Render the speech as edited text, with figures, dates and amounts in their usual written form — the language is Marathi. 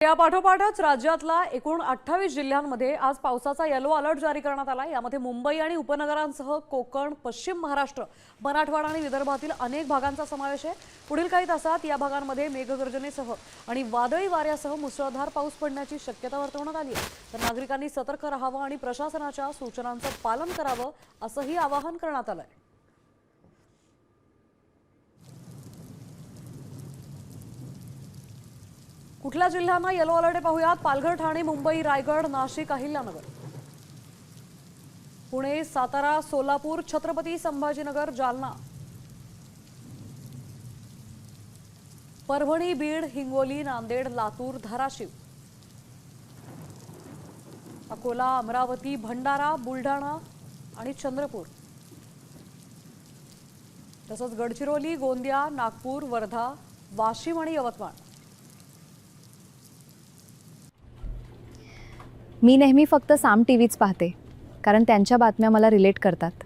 या पाठोपाठच राज्यातला एकूण 28 जिल्ह्यांमध्ये आज पावसाचा येलो अलर्ट जारी करण्यात आला। यामध्ये मुंबई आणि उपनगरांसह कोकण, पश्चिम महाराष्ट्र, मराठवाडा आणि विदर्भातील अनेक भागांचा समावेश आहे। पुढील काही तासात या भागांमध्ये मेघगर्जनेसह आणि वादळी वाऱ्यासह मुसळधार पाऊस पडण्याची शक्यता वर्तवण्यात आली आहे। तर नागरिकांनी सतर्क राहावं आणि प्रशासनाच्या सूचनांचं पालन करावं असंही आवाहन करण्यात आलं आहे। कुठल्या जिल्ह्यांना येलो अलर्ट आहे पाहूयात। पालघर, ठाणे, मुंबई, रायगड, नाशिक, अहिल्यानगर, पुणे, सातारा, सोलापूर, छत्रपती संभाजीनगर, जालना, परभणी, बीड, हिंगोली, नांदेड, लातूर, धाराशिव, अकोला, अमरावती, भंडारा, बुलढाणा आणि चंद्रपूर, तसंच गडचिरोली, गोंदिया, नागपूर, वर्धा, वाशिम आणि यवतमाळ। मी नेहमी फक्त साम टीव्हीच पाहते, कारण त्यांच्या बातम्या मला रिलेट करतात।